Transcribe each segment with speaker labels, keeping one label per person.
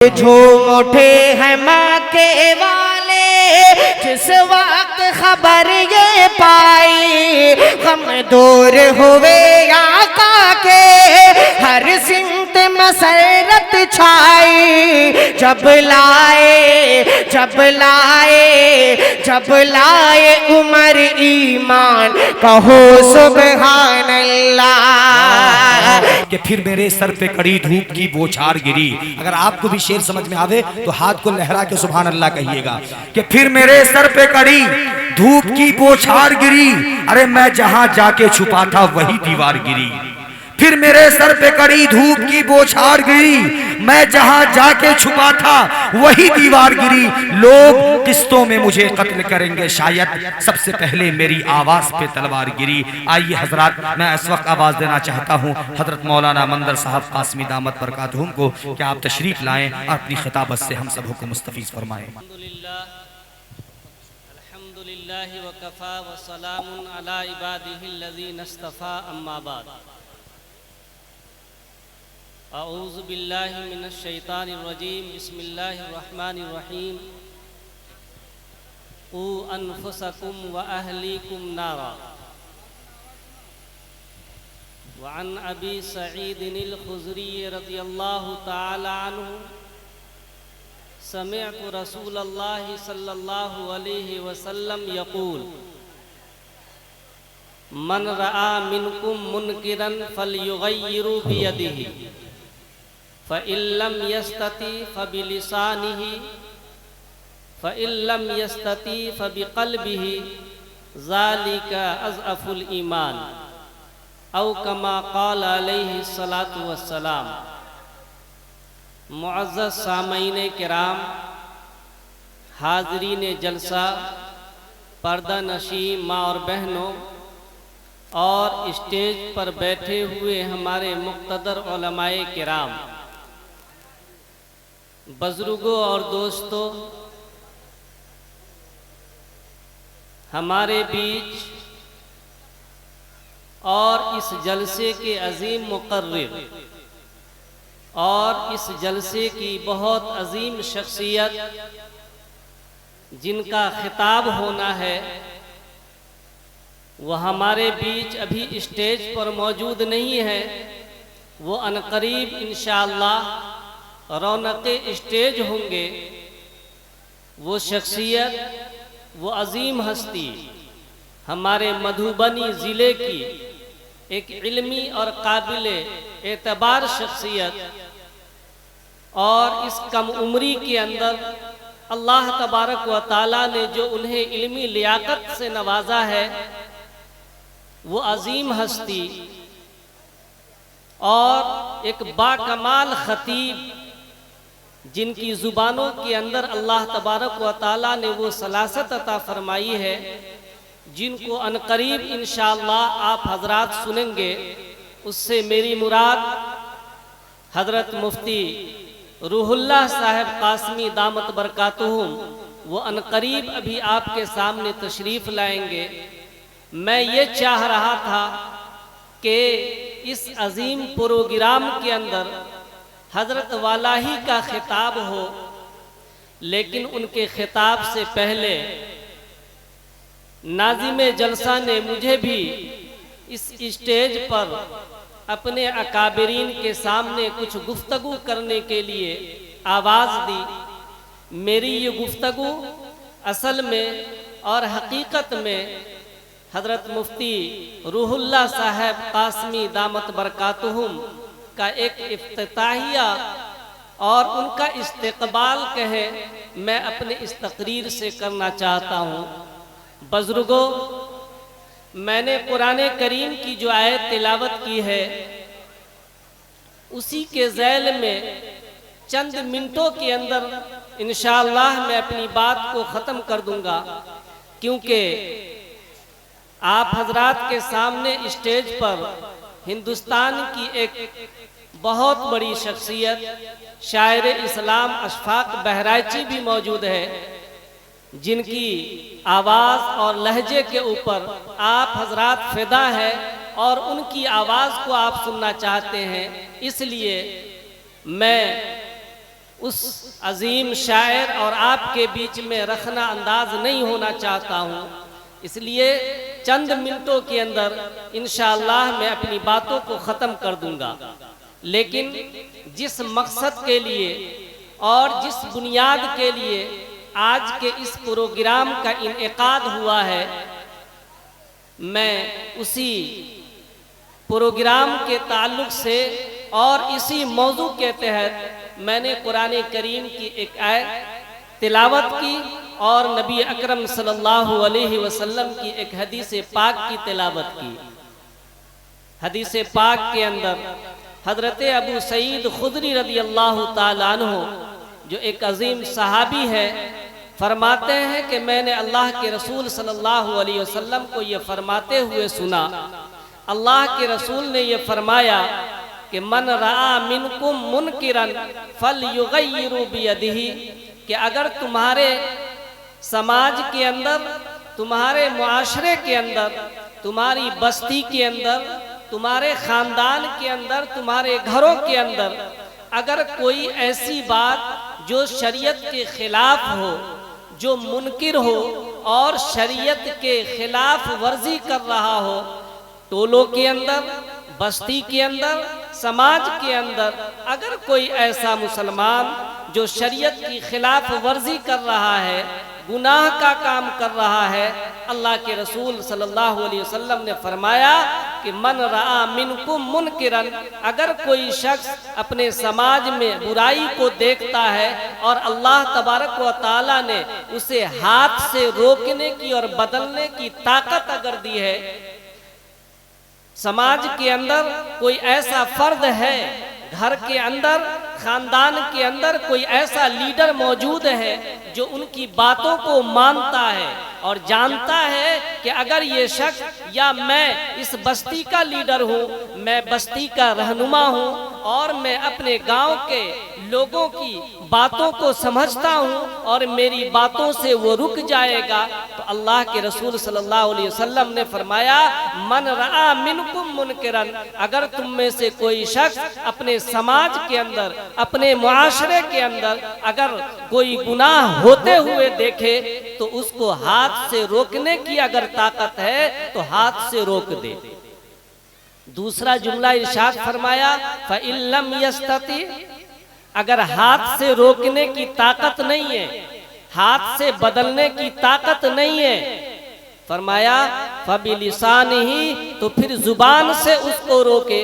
Speaker 1: جھوم اٹھے ہیں مکے والے جس وقت خبر یہ پائی، غم دور ہوئے آقا کے ہر سمت مسرت چھائی۔ جب لائے عمر ایمان کہو سبحان اللہ۔
Speaker 2: کہ پھر میرے سر پہ کڑی دھوپ کی بوچھار گری۔ اگر آپ کو بھی شعر سمجھ میں آوے تو ہاتھ کو لہرا کے سبحان اللہ کہیے گا کہ پھر میرے سر پہ کڑی دھوپ کی بوچھار گری، ارے میں جہاں جا کے چھپا تھا وہی دیوار گری۔ پھر میرے سر پہ کڑی دھوپ کی بوچھار گری، میں جہاں جا کے چھپا تھا وہی دیوار گری۔ لوگ قسطوں میں مجھے قتل کریں گے، شاید سب سے پہلے میری آواز پہ تلوار گری۔ آئیے حضرات، میں اس وقت آواز دینا چاہتا ہوں حضرت مولانا مندر صاحب قاسمی دامت برکاتہم کو کہ آپ تشریف لائیں اور اپنی خطابت سے ہم سب کو مستفیض فرمائیں۔
Speaker 3: الحمدللہ وکفا وسلام علی عبادہ الذین اصطفی، اما بعد۔ اعوذ باللہ من الشیطان الرجیم، بسم اللہ الرحمن الرحیم۔ قوا انفسکم واہلیکم نارا۔ وعن ابی سعید الخدری رضی اللہ تعالی عنہ سمعت رسول اللہ صلی اللہ علیہ وسلم یقول: من رأى منکم منکرا فلیغیر بیدہ، فإن لم يستطع فبلسانه، فإن لم يستطع فبقلبه، ذلك أضعف الإيمان، او كما قال علیہ الصلاة والسلام۔ معزز سامعین کرام، حاضرین جلسہ، پردہ نشین ماں اور بہنوں، اور اسٹیج پر بیٹھے ہوئے ہمارے مقتدر علماء کرام، بزرگوں اور دوستوں، ہمارے بیچ اور اس جلسے کے عظیم مقرر اور اس جلسے کی بہت عظیم شخصیت جن کا خطاب ہونا ہے، وہ ہمارے بیچ ابھی اسٹیج پر موجود نہیں ہے۔ وہ عنقریب انشاءاللہ رونق اسٹیج ہوں گے۔ وہ شخصیت، وہ عظیم ہستی، ہمارے مدھوبنی ضلع کی ایک علمی اور قابل اعتبار شخصیت، اور اس کم عمری کے اندر اللہ تبارک و تعالیٰ نے جو انہیں علمی لیاقت سے نوازا ہے، وہ عظیم ہستی اور ایک باکمال خطیب، جن کی زبانوں کے اندر اللہ تبارک و تعالیٰ نے وہ سلاست عطا فرمائی ہے، جن کو عنقریب انشاءاللہ آپ حضرات سنیں گے۔ اس سے میری مراد حضرت مفتی روح اللہ صاحب قاسمی دامت برکاتہم، وہ عنقریب ابھی آپ کے سامنے تشریف لائیں گے۔ میں یہ چاہ رہا تھا کہ اس عظیم پروگرام کے اندر حضرت والا ہی کا خطاب ہو، لیکن ان کے خطاب سے پہلے ناظم جلسہ نے مجھے بھی اس اسٹیج پر اپنے اکابرین کے سامنے کچھ گفتگو کرنے کے لیے آواز دی۔ میری یہ گفتگو اصل میں اور حقیقت میں حضرت مفتی روح اللہ صاحب قاسمی دامت برکاتہم کا ایک افتتاحیہ اور ان کا استقبال کہے، میں اپنے اس تقریر سے کرنا چاہتا ہوں۔ بزرگوں، میں نے قرآن کریم کی جو آیت تلاوت کی ہے، اسی کے ذیل میں چند منٹوں کے اندر انشاءاللہ میں اپنی بات کو ختم کر دوں گا، کیونکہ آپ حضرات کے سامنے اسٹیج پر ہندوستان کی ایک بہت بڑی شخصیت شاعر اسلام اشفاق بہرائچی بھی موجود ہے، جن کی آواز اور لہجے کے اوپر آپ حضرات فدا ہے اور ان کی آواز کو آپ سننا چاہتے ہیں۔ اس لیے میں اس عظیم شاعر اور آپ کے بیچ میں رخنا انداز نہیں ہونا چاہتا ہوں، اس لیے چند منٹوں کے اندر انشاءاللہ میں اپنی باتوں کو ختم کر دوں گا۔ لیکن جس مقصد کے لیے اور جس بنیاد کے لیے آج کے اس پروگرام کا انعقاد ہوا ہے، میں اسی پروگرام کے تعلق سے اور اسی موضوع کے تحت میں نے قرآن کریم کی ایک آیت تلاوت کی اور نبی اکرم صلی اللہ علیہ وسلم کی ایک حدیث پاک کی تلاوت کی۔ حدیث پاک کے اندر حضرت ابو سعید خدری رضی اللہ تعالیٰ عنہ جو ایک عظیم صحابی ہے، فرماتے ہیں کہ میں نے اللہ کے رسول صلی اللہ علیہ وسلم کو یہ فرماتے ہوئے سنا، اللہ کے رسول نے یہ فرمایا کہ من رآ منکم منکرن فلیغیر بیدہ، کہ اگر تمہارے سماج کے اندر، تمہارے معاشرے کے اندر، تمہاری بستی کے اندر، تمہارے خاندان کے اندر، تمہارے گھروں کے اندر اگر کوئی ایسی بات جو شریعت کے خلاف ہو، جو منکر ہو اور شریعت کے خلاف ورزی کر رہا ہو، ٹولوں کے اندر، بستی کے اندر، سماج کے اندر اگر کوئی ایسا مسلمان جو شریعت کی خلاف ورزی کر رہا ہے، گناہ کا کام کر رہا ہے، اللہ کے رسول صلی اللہ علیہ وسلم نے فرمایا کہ من رآ منکم منکرن، اگر کوئی شخص اپنے سماج میں برائی کو دیکھتا ہے اور اللہ تبارک و تعالیٰ نے اسے ہاتھ سے روکنے کی اور بدلنے کی طاقت اگر دی ہے، سماج کے اندر کوئی ایسا فرد ہے، گھر کے اندر، خاندان کے اندر کوئی ایسا لیڈر موجود ہے جو ان کی باتوں کو مانتا ہے اور جانتا ہے کہ اگر یہ شخص یا میں اس بستی کا لیڈر ہوں، میں بستی کا رہنما ہوں اور میں اپنے گاؤں کے لوگوں کی باتوں کو سمجھتا ہوں اور میری باتوں سے وہ رک جائے گا، تو اللہ کے رسول صلی اللہ علیہ وسلم نے فرمایا من رآ منکم منکرن، اگر تم میں سے کوئی شخص اپنے سماج کے اندر، اپنے معاشرے کے اندر اگر کوئی گناہ ہوتے ہوئے دیکھے تو اس کو ہاتھ سے روکنے کی اگر طاقت ہے تو ہاتھ سے روک دے۔ دوسرا جملہ ارشاد فرمایا فَإِن لَّمْ يَسْتَطِعْ، اگر ہاتھ سے روکنے کی طاقت نہیں ہے، ہاتھ سے بدلنے کی طاقت نہیں ہے، فرمایا فَبِلِسَانِهِ، تو پھر زبان سے اس کو روکے۔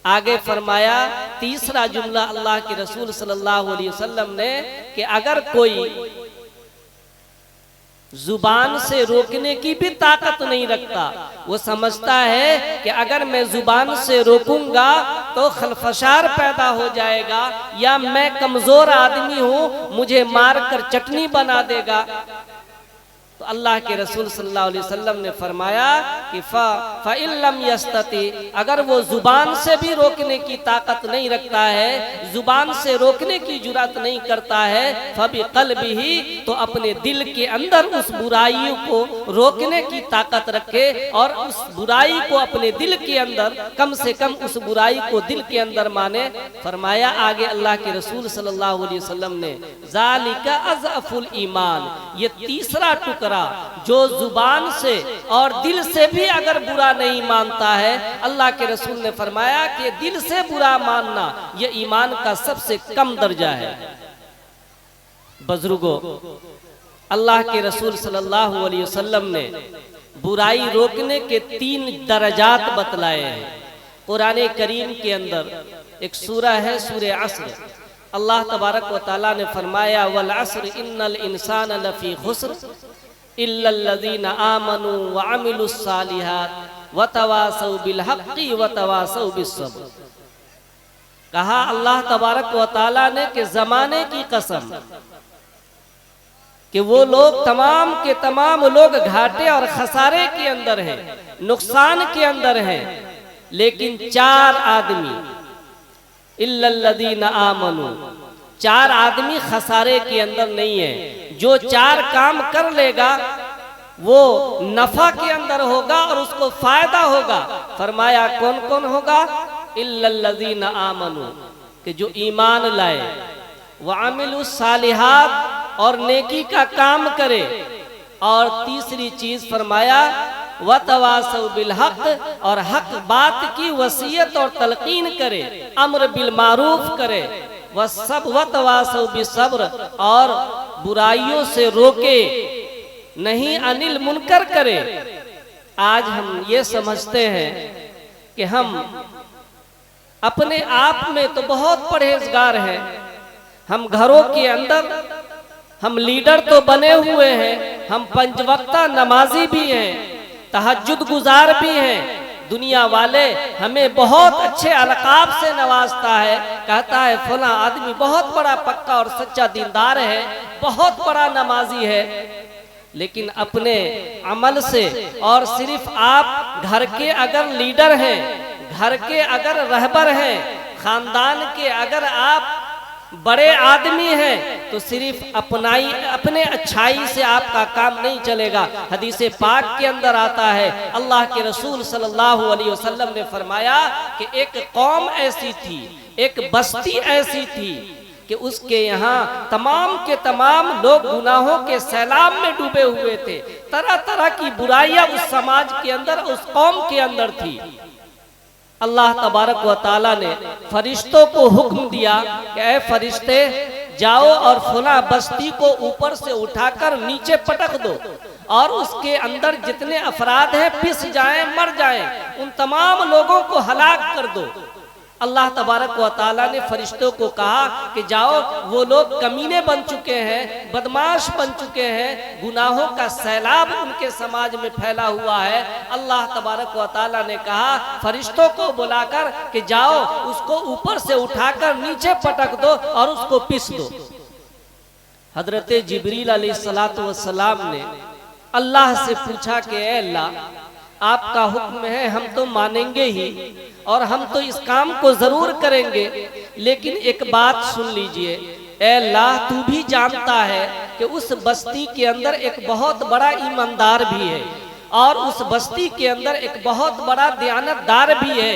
Speaker 3: آگے فرمایا تیسرا جملہ اللہ کے رسول صلی اللہ علیہ وسلم نے کہ اگر کوئی زبان سے روکنے کی بھی طاقت نہیں رکھتا، وہ سمجھتا ہے کہ اگر میں زبان سے روکوں گا تو خلفشار پیدا ہو جائے گا یا میں کمزور آدمی ہوں، مجھے مار کر چٹنی بنا دے گا، تو اللہ کے رسول صلی اللہ علیہ وسلم نے فرمایا کہ فَإِن لَّمْ يَسْتَطِعْ، اگر وہ زبان سے بھی روکنے کی طاقت نہیں رکھتا ہے، زبان سے روکنے کی جرات نہیں کرتا ہے، فَبِقَلْبِهِ، تو اپنے دل کے اندر اس برائی کو روکنے کی طاقت رکھے اور اس برائی کو اپنے دل کے اندر کم سے کم اس برائی کو دل کے اندر مانے۔ فرمایا آگے اللہ کے رسول صلی اللہ علیہ وسلم نے ذَلِكَ أَضْعَفُ الْإِيمَانِ، یہ تیسرا ٹکڑا جو زبان سے اور دل سے بھی اگر برا نہیں مانتا ہے، اللہ کے رسول نے فرمایا کہ دل سے برا ماننا یہ ایمان کا سب سے کم درجہ ہے۔ بزرگوں، اللہ کے رسول صلی اللہ علیہ وسلم نے برائی روکنے کے 3 درجات بتلائے ہیں۔ قرآن کریم کے اندر ایک سورہ ہے سورہ عصر، اللہ تبارک و تعالیٰ نے فرمایا والعصر ان الانسان لفی خسر الا الذین آمنوا وعملوا الصالحات وتواصوا بالحق وتواصوا بالصبر۔ کہا اللہ تبارک و تعالیٰ نے کہ زمانے کی قسم کہ وہ لوگ تمام کے تمام لوگ گھاٹے اور خسارے کے اندر ہیں، نقصان کے اندر ہیں، لیکن 4 آدمی الا الذین آمنوا، 4 آدمی خسارے کے اندر نہیں ہیں۔ جو 4 کام کر لے گا وہ نفع کے اندر ہوگا اور اس کو فائدہ ہوگا۔ فرمایا کون کون ہوگا؟ الا الذین آمنوا، کہ جو ایمان لائے، वअमिलुस सालिहात, और नेकी का काम करे। और तीसरी चीज फरमाया वतवासौ बिल हक, और हक बात की वसीयत और तलकीन करे, अम्र बिल मारूफ करे, वतवासौ बिसब्र, और बुराइयों से रोके, नहीं अनिल मुनकर करे। आज हम ये समझते हैं कि हम अपने आप में तो बहुत परहेजगार हैं, हम घरों के अंदर हम लीडर तो बने हुए हैं, हम पंचवक्ता नमाजी भी हैं, तहज्जुद गुजार भी हैं। दुनिया वाले हमें बहुत अच्छे अलकाब से नवाजता है, कहता है फला आदमी बहुत बड़ा पक्का और सच्चा दीनदार है, बहुत बड़ा नमाजी है। लेकिन अपने अमल से, और सिर्फ आप घर के अगर लीडर हैं, घर के अगर रहबर हैं, खानदान के अगर आप बड़े आदमी हैं, तो सिर्फ अपने अच्छाई से आपका काम नहीं चलेगा। हदीस पाक के अंदर आता है, अल्लाह के रसूल सल्लल्लाहु अलैहि वसल्लम ने फरमाया कि एक कौम ऐसी थी, एक बस्ती ऐसी थी कि उसके यहाँ तमाम के तमाम लोग गुनाहों के सैलाब में डूबे हुए थे। तरह तरह की बुराइयां उस समाज के अंदर, उस कौम के अंदर थी। अल्लाह तबारक व ताला ने फरिश्तों को हुक्म दिया कि ऐ फरिश्ते जाओ और फला बस्ती को ऊपर से उठाकर नीचे पटक दो, और उसके अंदर जितने अफराद हैं पिस जाएं, मर जाएं, उन तमाम लोगों को हलाक कर दो। अल्लाह तबारक व ताला ने फरिश्तों को कहा कि जाओ, वो लोग कमीने बन चुके हैं, बदमाश बन चुके हैं, गुनाहों का सैलाब उनके समाज में फैला हुआ है। अल्लाह तबारक व ताला ने कहा फरिश्तों को बुलाकर कि जाओ उसको ऊपर से उठाकर नीचे पटक दो और उसको पीस दो। हजरत जिब्रील अलैहिस्सलातु वस्सलाम ने अल्लाह से पूछा कि ऐ अल्लाह, आपका हुक्म है, हम तो मानेंगे ही और हम तो इस काम को जरूर करेंगे, लेकिन एक बात सुन लीजिए, ऐ अल्लाह तू भी जानता है कि उस बस्ती के अंदर एक बहुत बड़ा ईमानदार भी है, और उस बस्ती के अंदर एक बहुत बड़ा दयानतदार भी है,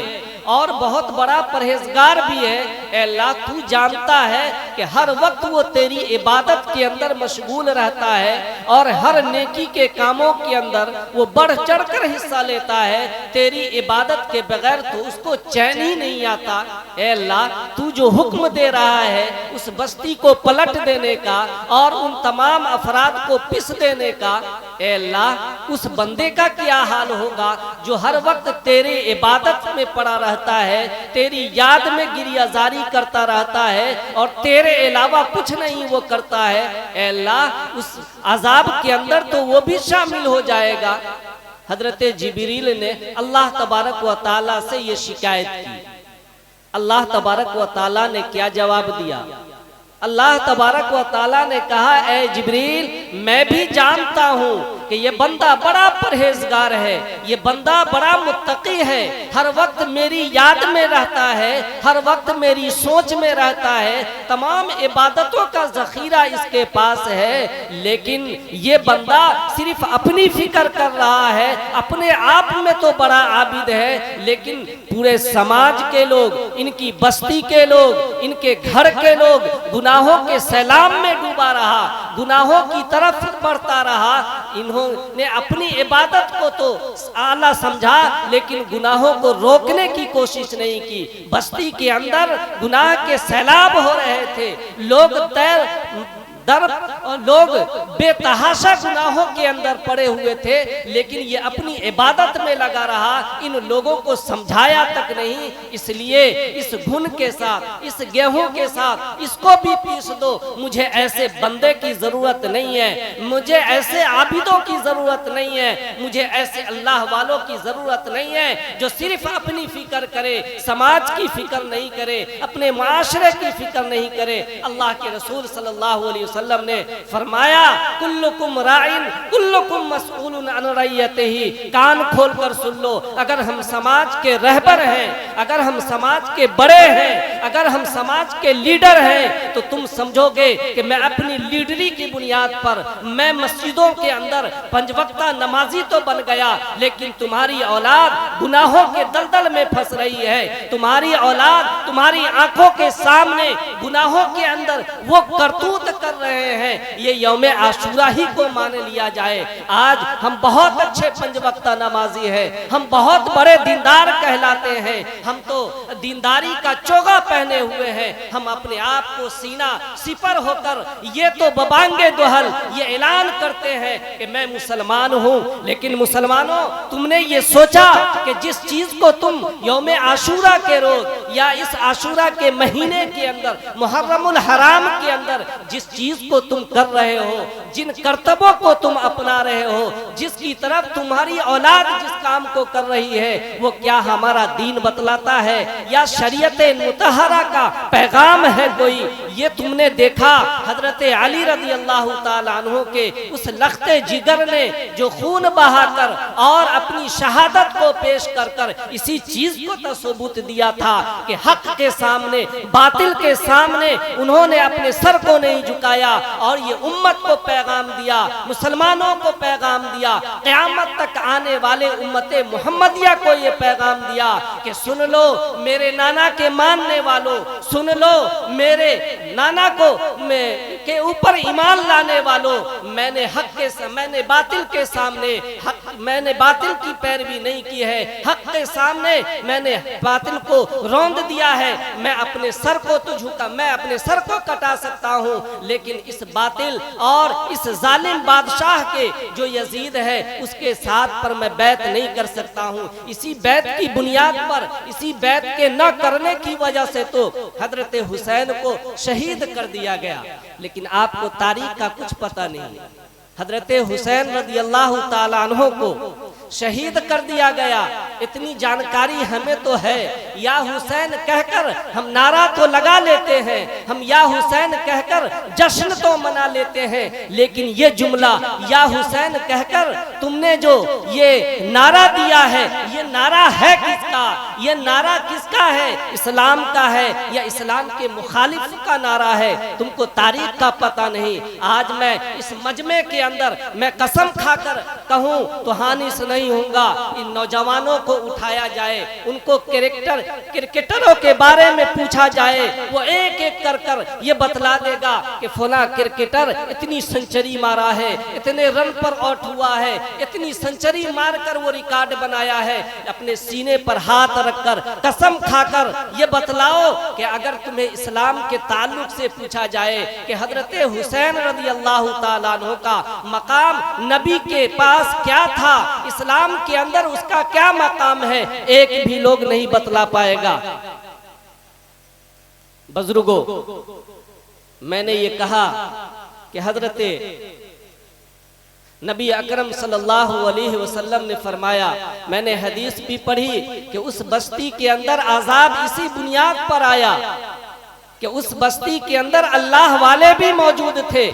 Speaker 3: और बहुत बड़ा परहेजगार भी है। ऐ अल्लाह तू जानता है कि हर वक्त वो तेरी इबादत के अंदर मशगूल रहता है, और हर नेकी के कामों के अंदर वो बढ़ चढ़ कर हिस्सा लेता है। तेरी इबादत के बगैर तो उसको चैन ही नहीं आता। ऐ अल्लाह तू जो हुक्म दे रहा है उस बस्ती को पलट देने का और उन तमाम अफराद को पिस देने का, ऐ अल्लाह उस बंदे का क्या हाल होगा जो हर वक्त तेरे इबादत में पड़ा रहता है, तेरी याद में गिरियाजारी करता रहता है और तेरे अलावा कुछ नहीं वो करता है। ऐ अल्लाह उस अजाब के अंदर तो वो भी शामिल हो जाएगा। हजरत जिब्रील ने अल्लाह तबारक व ताला से ये शिकायत की। अल्लाह तबारक व ताला ने क्या जवाब दिया? अल्लाह तबारक व ताला ने कहा ऐ जिब्रील, मैं भी जानता हूँ कि ये बंदा बड़ा परहेजगार है, ये बंदा बड़ा मुत्तकी है, हर वक्त मेरी याद में रहता है, हर वक्त मेरी सोच में रहता है, तमाम इबादतों का जखीरा इसके पास है, लेकिन ये बंदा सिर्फ अपनी फिक्र कर रहा है, अपने आप में तो बड़ा आबिद है, लेकिन पूरे समाज के लोग, इनकी बस्ती के लोग, इनके घर के लोग गुनाहों के सैलाब में डूबा रहा, गुनाहों की तरफ बढ़ता रहा। इन्होंने अपनी इबादत को तो आला समझा, लेकिन गुनाहों को रोकने की कोशिश नहीं की। बस्ती के अंदर गुनाह के सैलाब हो रहे थे, लोग बेतहाशा गुनाहों के अंदर पड़े हुए थे, लेकिन ये अपनी इबादत में लगा रहा, इन लोगों को समझाया तक नहीं। इसलिए इस घुन के साथ, इस गेहूं के साथ इसको भी पीस दो। मुझे ऐसे बंदे की जरूरत नहीं है, मुझे ऐसे आबिदों की जरूरत नहीं है, मुझे ऐसे अल्लाह वालों की जरूरत नहीं है जो सिर्फ अपनी फिक्र करे, समाज की फिक्र नहीं करे, अपने माशरे की फिक्र नहीं करे। अल्लाह के रसूल सल्लल्लाहु अलैहि वसल्लम ने फरमाया कुल्लुकुम राइन कुल्लुकुम मसऊलुन अन रइयतिही। कान खोल कर सुन लो, अगर हम समाज के रहबर हैं, अगर हम समाज के बड़े हैं, अगर हम समाज के लीडर हैं, तो तुम समझोगे कि मैं अपनी लीडरी की बुनियाद पर मैं मस्जिदों के अंदर पंजवक्ता नमाजी तो बन गया, लेकिन तुम्हारी औलाद गुनाहों के दलदल में फंस रही है। तुम्हारी औलाद तुम्हारी आंखों के सामने गुनाहों के अंदर वो करतूत कर रहे हैं। ये यौम आशूरा ही को मान लिया जाए। आज हम बहुत अच्छे पंजवक्ता नमाजी हैं, हम बहुत बड़े दीनदार कहलाते हैं, हम तो दीनदारी का चोगा पहने हुए हैं, हम अपने आप को सीना सिपर होकर ये तो बबांगे दोहल ये ऐलान करते हैं कि मैं मुसलमान हूँ। लेकिन मुसलमानों, तुमने ये सोचा कि जिस चीज को तुम यौम आशूरा के रोज या इस आशूरा के महीने के अंदर मुहर्रमुल हराम के अंदर जिस चीज को तुम कर रहे हो, जिन कर्तव्यों को तुम अपना रहे हो, जिसकी तरफ तुम्हारी औलाद जिस काम को कर रही है, वो क्या हमारा दीन बतलाता है या शरीयत मुतहरा का पैगाम है कोई? ये तुमने देखा हजरत अली रज़ी अल्लाह ताला अन्हु के उस लख्ते जिगर ने जो खून बहाकर और अपनी शहादत को पेश कर कर इसी चीज को तो सबूत दिया था कि हक के सामने बातिल के सामने उन्होंने अपने सर को नहीं झुकाया और ये उम्मत को पैगाम दिया, मुसलमानों को पैगाम दिया, क़यामत तक आने वाले उम्मते मुहम्मदिया को ये पैगाम दिया कि सुन लो मेरे नाना के मानने वालों, सुन लो मेरे नाना को के ऊपर ईमान लाने वालों, मैंने हक के मैंने बातिल के सामने मैंने बातिल की पैरवी नहीं की है, हक के सामने मैंने बातिल को रौंद दिया है। मैं अपने सर को तो झुका, मैं अपने सर को कटा सकता हूँ, लेकिन इस बातिल और इस जालिम बादशाह के जो यजीद है उसके साथ पर मैं बैत नहीं कर सकता हूँ। इसी बैत की बुनियाद पर, इसी बैत के न करने की वजह से तो हजरत हुसैन को शहीद कर दिया गया। लेकिन आपको तारीख का कुछ पता नहीं। हजरत हुसैन रज़ी अल्लाह ताला अन्हु को शहीद कर दिया गया, इतनी जानकारी हमें तो है। या हुसैन कहकर हम नारा तो लगा लेते हैं, हम या हुसैन कहकर जश्न तो मना लेते हैं, लेकिन ये जुमला या हुसैन कहकर तुमने जो ये नारा दिया है, ये नारा है किसका? ये नारा किसका है? इस्लाम का है या इस्लाम के मुखालिफ का नारा है? तुमको तारीख का पता नहीं। आज मैं इस मजमे के अंदर मैं कसम खाकर कहूँ तो हानिस नहीं होगा। इन नौजवानों को उठाया जाए, उनको क्रिकेटरों के बारे में पूछा जाए, वो एक एक कर कर ये बतला देगा कि फला क्रिकेटर इतनी सेंचुरी मारा है, इतने रन पर आउट हुआ है, इतनी सेंचुरी मारकर वो रिकॉर्ड बनाया है। अपने सीने पर हाथ रखकर कसम खाकर ये बतलाओ कि अगर तुम्हें इस्लाम के ताल्लुक से पूछा जाए कि हजरत हुसैन रज़ी अल्लाह ताला अन्हु का मकाम नबी के पास क्या था, इस्लाम के अंदर उसका क्या मकाम है, एक भी लोग नहीं बतला पाएगा। बुजुर्गों, मैंने ये कहा कि हजरत नबी अकरम सल्लल्लाहु अलैहि वसल्लम ने फरमाया, मैंने हदीस भी पढ़ी कि उस बस्ती के अंदर अजाब इसी बुनियाद पर आया कि उस बस्ती के अंदर अल्लाह वाले भी मौजूद थे,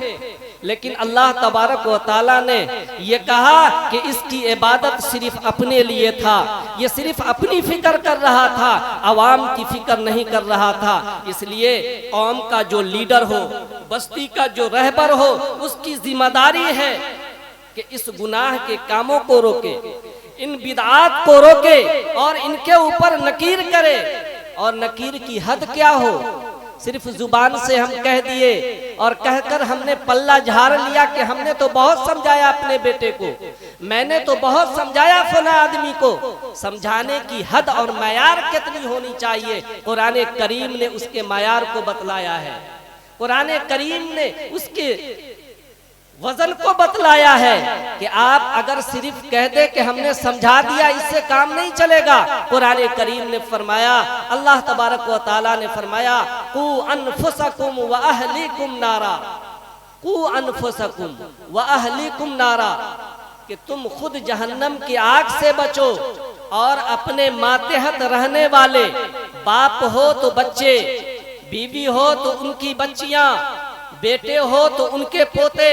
Speaker 3: लेकिन अल्लाह तबारक व तआला ने ये कहा कि इसकी इबादत सिर्फ अपने लिए था, ये सिर्फ अपनी फिक्र कर रहा था, आवाम की फिक्र नहीं कर रहा था। इसलिए कौम का जो लीडर हो, बस्ती का जो रहबर हो, उसकी जिम्मेदारी है कि इस गुनाह के कामों को रोके, इन बिदआत को रोके और इनके ऊपर नकीर करे। और नकीर की हद क्या हो? सिर्फ जुबान से हम कह दिए और कहकर हमने पल्ला झाड़ लिया कि हमने तो बहुत समझाया अपने बेटे को, मैंने तो बहुत समझाया फला आदमी को। समझाने की हद और मयार कितनी होनी चाहिए, कुरान करीम ने उसके मयार को बतलाया है। कुरान करीम ने उसके वजन को बतलाया है कि आप अगर सिर्फ कह दे कि हमने समझा दिया, इससे काम नहीं चलेगा। कुरान करीम ने फरमाया, अल्लाह तबारक व तआला ने फरमाया, कू अनफुसकुम व अहलीकुम नारा, कू अनफुसकुम व अहलीकुम नारा, कि तुम खुद जहन्नम की आग से बचो और अपने मातहत रहने वाले, बाप हो तो बच्चे, बीवी हो तो उनकी बच्चियां, बेटे हो तो उनके पोते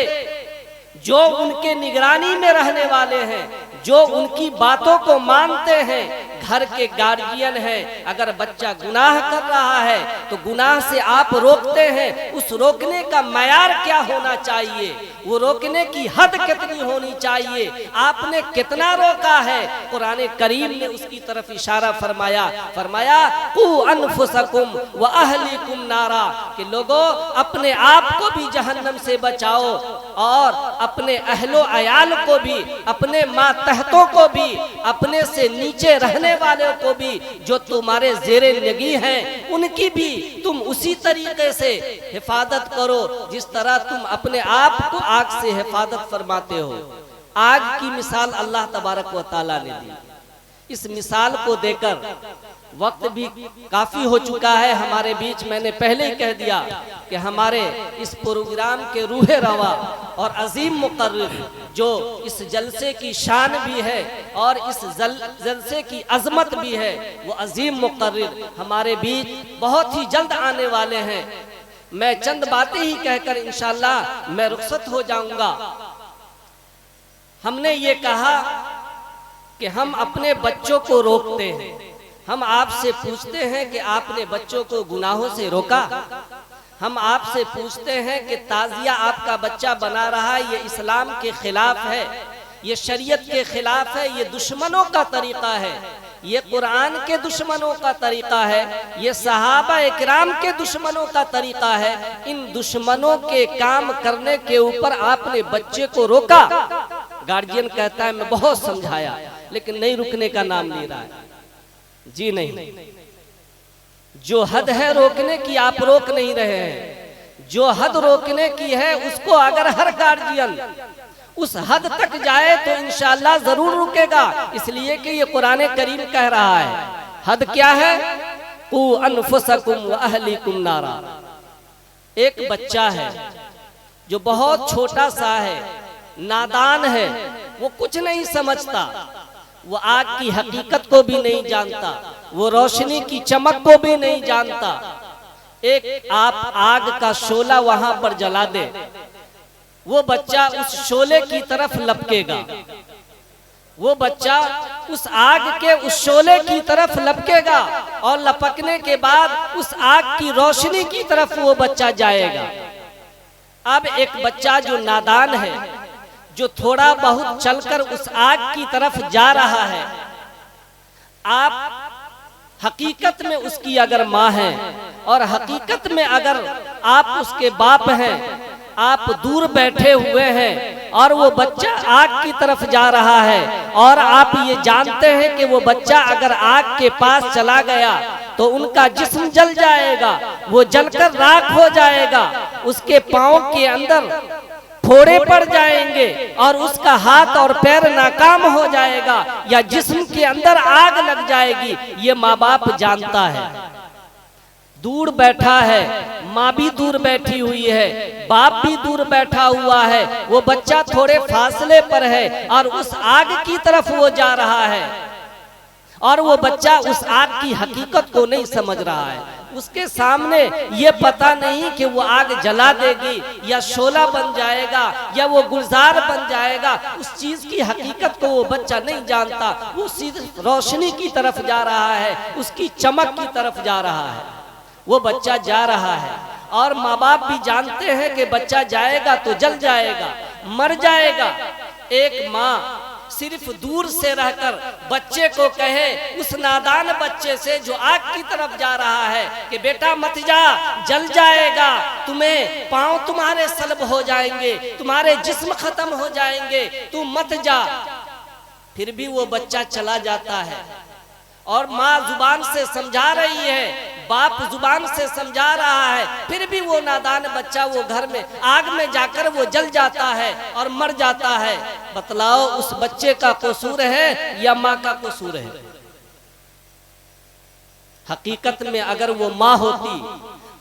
Speaker 3: जो उनके निगरानी में रहने वाले हैं, जो उनकी बातों को मानते हैं, घर के गार्जियन हैं। अगर बच्चा गुनाह कर रहा है तो गुनाह से आप रोकते हैं, उस रोकने का मयार क्या होना चाहिए, वो रोकने की हद कितनी होनी चाहिए, आपने कितना रोका है। कुरान करीम ने उसकी तरफ इशारा फरमाया कू अनफुसकुम व अहलीकुम नारा, कि लोगों अपने आप को भी जहन्नम से बचाओ और अपने अहलो अयाल को भी, अपने मातहतों को भी, अपने से नीचे रहने वालों को भी जो तुम्हारे ज़ेरे निगी हैं उनकी भी तुम उसी तरीके से हिफाजत करो जिस तरह तुम अपने आप को आग से हिफाजत फरमाते हो। आग की मिसाल अल्लाह तबारक व तआला ने दी। इस मिसाल को देकर वक्त भी काफी हो चुका है हमारे बीच। मैंने पहले ही कह दिया कि हमारे इस प्रोग्राम के रूहे रवा और अजीम मुकर्रिर, जो इस जलसे की शान भी है और इस जलसे की अजमत भी है, वो अजीम मुकर्रिर हमारे बीच बहुत ही जल्द आने वाले हैं। मैं चंद बातें ही कहकर इंशाअल्लाह मैं रुखसत हो जाऊंगा। हमने ये कहा कि हम अपने बच्चों को रोकते हैं। हम आपसे पूछते हैं कि आपने बच्चों को गुनाहों से रोका? हम आपसे पूछते हैं कि ताजिया आपका बच्चा बना रहा है, ये इस्लाम के खिलाफ है, ये शरीयत के खिलाफ है, ये दुश्मनों का तरीका है, ये कुरान के दुश्मनों का तरीका है, ये सहाबा इकराम के दुश्मनों का तरीका है। इन दुश्मनों के काम करने के ऊपर आपने बच्चे को रोका? गार्जियन कहता है मैं बहुत समझाया लेकिन नहीं रुकने का नाम ले रहा है। जी नहीं, जो हद है रोकने की आप रोक नहीं रहे हैं। जो हद रोकने की है उसको अगर हर गार्जियन उस हद तक जाए तो इंशाअल्लाह जरूर रुकेगा, इसलिए कि ये कुरान करीम कह रहा है। हद क्या है? कू अनफुसकुम व अहलीकुम नारा। एक बच्चा है जो बहुत छोटा सा है, नादान है, वो कुछ नहीं समझता, वो आग की हकीकत को भी नहीं जानता, वो रोशनी की चमक को भी नहीं जानता। एक आप आग का शोला वहां पर जला दे, वो बच्चा उस शोले की तरफ लपकेगा, वो बच्चा उस आग के उस शोले की तरफ लपकेगा और लपकने के बाद उस आग की रोशनी की तरफ वो बच्चा जाएगा। अब एक बच्चा जो नादान है, जो थोड़ा बहुत चलकर उस आग की तरफ जा रहा है, आप हकीकत में उसकी अगर माँ है और हकीकत में अगर आप उसके बाप हैं, आप दूर बैठे हुए हैं और वो बच्चा आग की तरफ जा रहा है और आप ये जानते हैं कि वो बच्चा अगर आग के पास चला गया तो उनका जिस्म जल जाएगा, वो जलकर राख हो जाएगा, उसके पाँव के अंदर फोड़े पड़ जाएंगे और उसका हाथ और पैर नाकाम हो जाएगा या जिस्म के अंदर आग लग जाएगी। ये माँ बाप जानता है, दूर बैठा है, माँ भी दूर बैठी हुई है, बाप भी दूर बैठा हुआ है, वो बच्चा थोड़े फासले पर है और उस आग की तरफ वो जा रहा है और वो बच्चा उस आग की हकीकत को नहीं समझ रहा है। उसके सामने ये पता नहीं कि वो आग जला देगी या शोला बन जाएगा या वो गुलजार बन जाएगा, उस चीज की हकीकत को वो बच्चा नहीं जानता। वो सीधे रोशनी की तरफ जा रहा है, उसकी चमक की तरफ जा रहा है, वो बच्चा जा रहा है और माँ बाप भी जानते हैं कि बच्चा जाएगा तो जल जाएगा, मर जाएगा। एक माँ सिर्फ दूर से रहकर बच्चे को कहे, उस नादान बच्चे से जो आग की तरफ जा रहा है, कि बेटा मत जा, जल जाएगा, तुम्हें पांव तुम्हारे सल्ब हो जाएंगे, तुम्हारे जिस्म खत्म हो जाएंगे, तू मत जा। फिर भी वो बच्चा चला जाता है और माँ जुबान से समझा रही है, बाप जुबान से समझा रहा है, फिर भी वो नादान बच्चा वो घर में आग में जाकर वो जल जाता है और मर जाता है। बतलाओ उस बच्चे का कसूर है या माँ का कसूर है? हकीकत में अगर वो माँ होती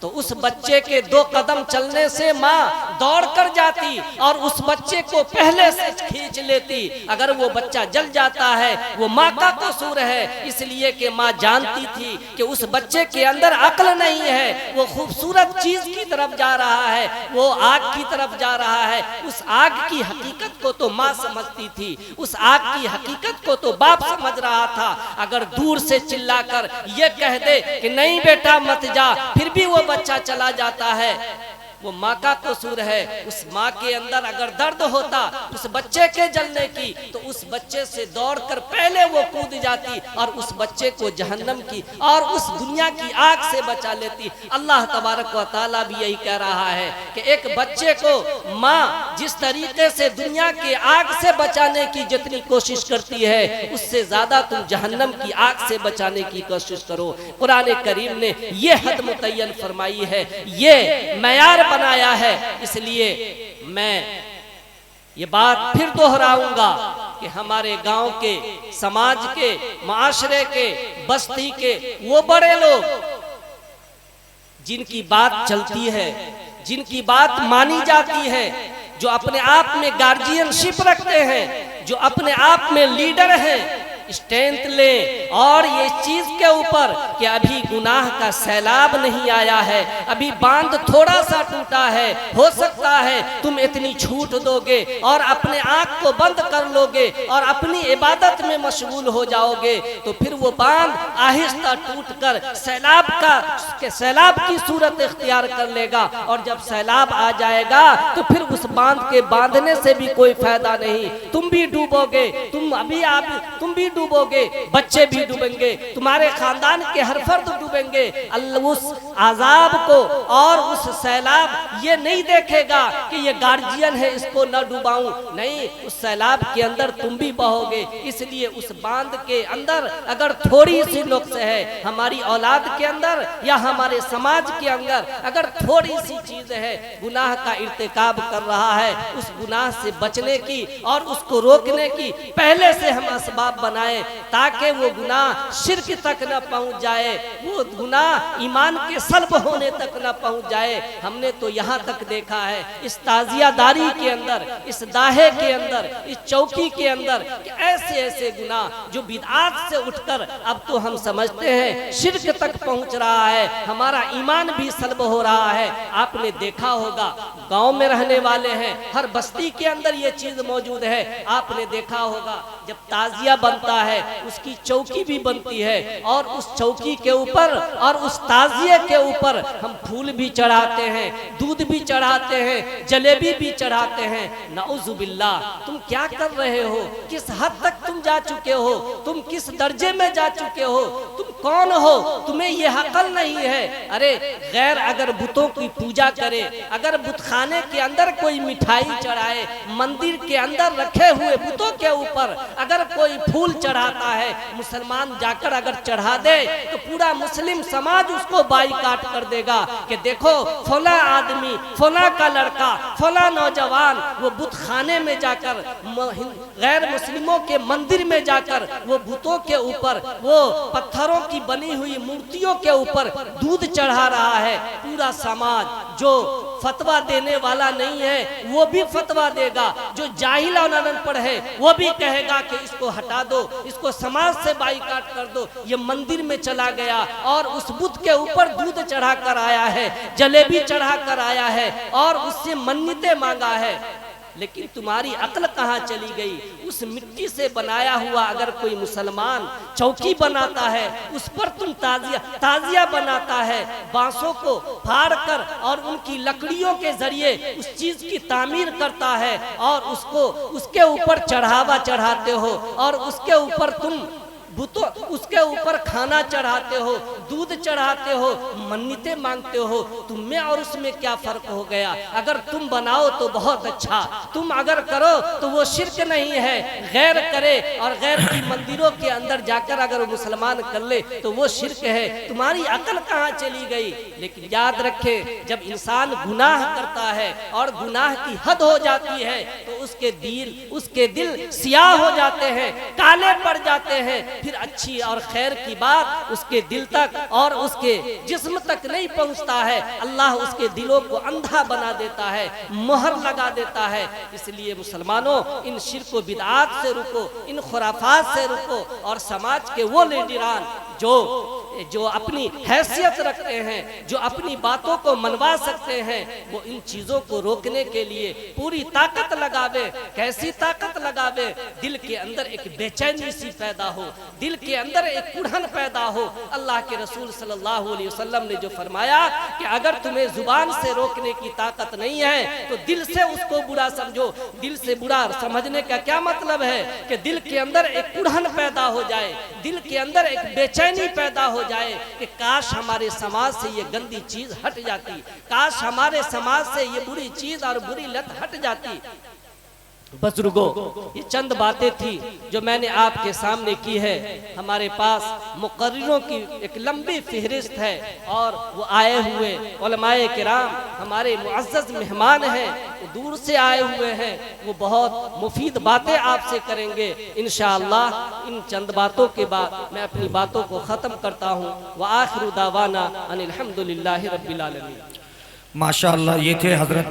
Speaker 3: تو اس بچے کے 2 قدم چلنے سے ماں دوڑ کر جاتی اور اس بچے کو پہلے سے کھینچ لیتی. اگر وہ بچہ جل جاتا ہے وہ ماں کا قصور ہے، اس لیے کہ ماں جانتی تھی کہ اس بچے کے اندر عقل نہیں ہے، وہ خوبصورت چیز کی طرف جا رہا ہے، وہ آگ کی طرف جا رہا ہے. اس آگ کی حقیقت کو تو ماں سمجھتی تھی، اس آگ کی حقیقت کو تو باپ سمجھ رہا تھا. اگر دور سے چلا کر یہ کہہ دے کہ نہیں بیٹا مت جا، پھر بھی وہ بچہ چلا جاتا ہے، وہ ماں کا قصور ہے. اس ماں کے اندر اگر درد ہوتا اس بچے کے جلنے کی تو اس بچے سے دوڑ کر پہلے وہ کود جاتی اور اس بچے کو جہنم کی اور اس دنیا کی آگ سے بچا لیتی. اللہ تبارک و تعالیٰ بھی یہی کہہ رہا ہے کہ ایک بچے کو ماں جس طریقے سے دنیا کی آگ سے بچانے کی جتنی کوشش کرتی ہے اس سے زیادہ تم جہنم کی آگ سے بچانے کی کوشش کرو. قرآن کریم نے یہ حد متعین فرمائی ہے، یہ معیار بنایا ہے. اس لیے میں یہ بات پھر دہراؤں گا کہ ہمارے گاؤں کے، سماج کے، معاشرے کے، بستی کے وہ بڑے لوگ جن کی بات چلتی ہے، جن کی بات مانی جاتی ہے، جو اپنے آپ میں گارجین شپ رکھتے ہیں، جو اپنے آپ میں لیڈر ہیں، اسٹینٹ لیں اور یہ چیز کے اوپر کہ ابھی گناہ کا سیلاب نہیں آیا ہے، ابھی باندھ تھوڑا سا ٹوٹا ہے، ہو سکتا ہے تم اتنی چھوٹ دو گے اور اپنے آنکھ کو بند کر لو گے اور اپنی عبادت میں مشغول ہو جاؤ گے تو پھر وہ باندھ آہستہ ٹوٹ کر سیلاب کی صورت اختیار کر لے گا. اور جب سیلاب آ جائے گا تو پھر اس باندھ کے باندھنے سے بھی کوئی فائدہ نہیں، تم بھی ڈوبو گے، تم بھی ڈوبو گے، بچے بھی ڈوبیں گے، تمہارے خاندان کے ہر فرد ڈوبیں گے. اللہ اس عذاب کو اور اس سیلاب یہ نہیں دیکھے گا کہ یہ گارجین ہے اس کو نہ ڈوباؤں، نہیں، اس سیلاب کے اندر تم بھی بہو گے. اس لیے اس باندھ کے اندر اگر تھوڑی سی نقص ہے ہماری اولاد کے اندر یا ہمارے سماج کے اندر، اگر تھوڑی سی چیز ہے گناہ کا ارتکاب کر رہا ہے، اس گناہ سے بچنے کی اور اس کو روکنے کی پہلے سے ہم اسباب بنائیں تاکہ وہ گناہ شرک تک نہ پہنچ جائے، وہ گناہ ایمان کے سلب ہونے تک نہ پہنچ جائے. ہم نے تو یہاں تک دیکھا ہے اس تعزیہ داری کے اندر، اس داہے کے اندر، اس چوکی کے اندر کہ ایسے گناہ جو بدعات سے اٹھ کر اب تو ہم سمجھتے ہیں شرک تک پہنچ رہا ہے، ہمارا ایمان بھی سلب ہو رہا ہے. آپ نے دیکھا ہوگا گاؤں میں رہنے والے ہیں، ہر بستی کے اندر یہ چیز موجود ہے. آپ نے دیکھا ہوگا جب تعزیہ بنتا ہے اس کی چوکی بھی بنتی ہے اور اس چوکی کے اوپر اور اس تعزیے کے اوپر ہم پھول بھی چڑھاتے ہیں، دودھ بھی چڑھاتے ہیں، جلیبی بھی چڑھاتے ہیں. نعوذ باللہ، تم کیا کر رہے ہو؟ کس حد تک تم جا چکے ہو؟ تم کس درجے میں جا چکے ہو؟ تم کون ہو؟ تمہیں یہ عقل نہیں ہے. ارے غیر اگر بتوں کی پوجا کرے، اگر بت خانے کے اندر کوئی مٹھائی چڑھائے، مندر کے اندر رکھے ہوئے بتوں کے اوپر اگر کوئی پھول چڑھاتا ہے، مسلمان جا کر اگر چڑھا دے تو پورا مسلم سماج اس کو بائیکاٹ کر دے گا کہ دیکھو فلاں آدمی، فلاں کا لڑکا، فلاں نوجوان وہ بت خانے میں جا کر، غیر مسلموں کے مندر میں جا کر وہ بتوں کے اوپر، وہ پتھروں کی بنی ہوئی مورتیوں کے اوپر دودھ چڑھا رہا ہے. پورا سماج جو فتویٰ دینے والا نہیں ہے وہ بھی فتویٰ دے گا، جو جاہل اور ان پڑھ ہے وہ بھی کہے گا کہ اس کو ہٹا دو، اس کو سماج سے بائیکاٹ کر دو. یہ مندر میں چلا گیا اور اس بت کے اوپر دودھ چڑھا کر آیا ہے، جلیبی چڑھا کر آیا ہے اور اس سے منتیں مانگا ہے. لیکن تمہاری عقل کہاں چلی گئی؟ اس مٹی سے بنایا ہوا اگر کوئی مسلمان چوکی بناتا ہے، اس پر تم تعزیہ بناتا ہے، بانسوں کو پھاڑ کر اور ان کی لکڑیوں کے ذریعے اس چیز کی تعمیر کرتا ہے اور اس کے اوپر چڑھاوا چڑھاتے ہو اور اس کے اوپر تم اس کے اوپر کھانا چڑھاتے ہو، دودھ چڑھاتے ہو، منتیں مانگتے ہو. تم میں اور اس میں کیا فرق ہو گیا؟ اگر تم بناؤ تو بہت اچھا، तुम अगर करो तो वो शिरक नहीं है, गैर करे और गैर की मंदिरों के अंदर जाकर अगर मुसलमान कर ले तो वो शिरक है। तुम्हारी अकल कहाँ चली गई? लेकिन याद रखे, जब इंसान गुनाह करता है और गुनाह की हद हो जाती है तो उसके दिल सियाह हो जाते हैं, काले पड़ जाते हैं, फिर अच्छी और खैर की बात उसके दिल तक और उसके जिस्म तक नहीं पहुंचता है। अल्लाह उसके दिलों को अंधा बना देता है, मोहर लगा देता है। इसलिए मुसलमानों, इन शिर्क व बिदआत से रुको, इन खुराफात से रुको और समाज के वो लीडरान जो अपनी हैसियत रखते हैं, जो अपनी बातों को मनवा सकते हैं, वो इन चीजों को रोकने के लिए पूरी ताकत लगावे। कैसी ताकत लगावे? दिल के अंदर एक बेचैनी सी पैदा हो, दिल के अंदर एक कुढ़न पैदा हो। अल्लाह के रसूल सल्लल्लाहु अलैहि वसल्लम ने जो फरमाया कि अगर तुम्हें जुबान से रोकने की ताकत नहीं है तो दिल से उसको बुरा समझो। दिल से बुरा समझने का क्या मतलब है? कि दिल के अंदर एक कुढ़न पैदा हो जाए, दिल के अंदर एक बेचैनी पैदा हो जाए कि काश हमारे समाज से ये गंदी चीज हट जाती, काश हमारे समाज से ये बुरी चीज और बुरी लत हट जाती। बुजुर्गों, ये चंद बातें थी जो मैंने आपके सामने की है। हमारे पास मुकर्रिरों की एक लंबी फहरिस्त है और वो आए हुए उलमाए किराम हमारे मुअज़्ज़ज़ मेहमान हैं, वो दूर से आए हुए हैं, वो बहुत मुफीद बातें आपसे करेंगे इंशाअल्लाह। इन चंद बातों के बाद मैं अपनी बातों को ख़त्म करता हूँ। व आखिरु दावाना अनिल हम्दुलिल्लाहि रब्बिल आलमीन।
Speaker 2: माशाअल्लाह, ये थे हजरत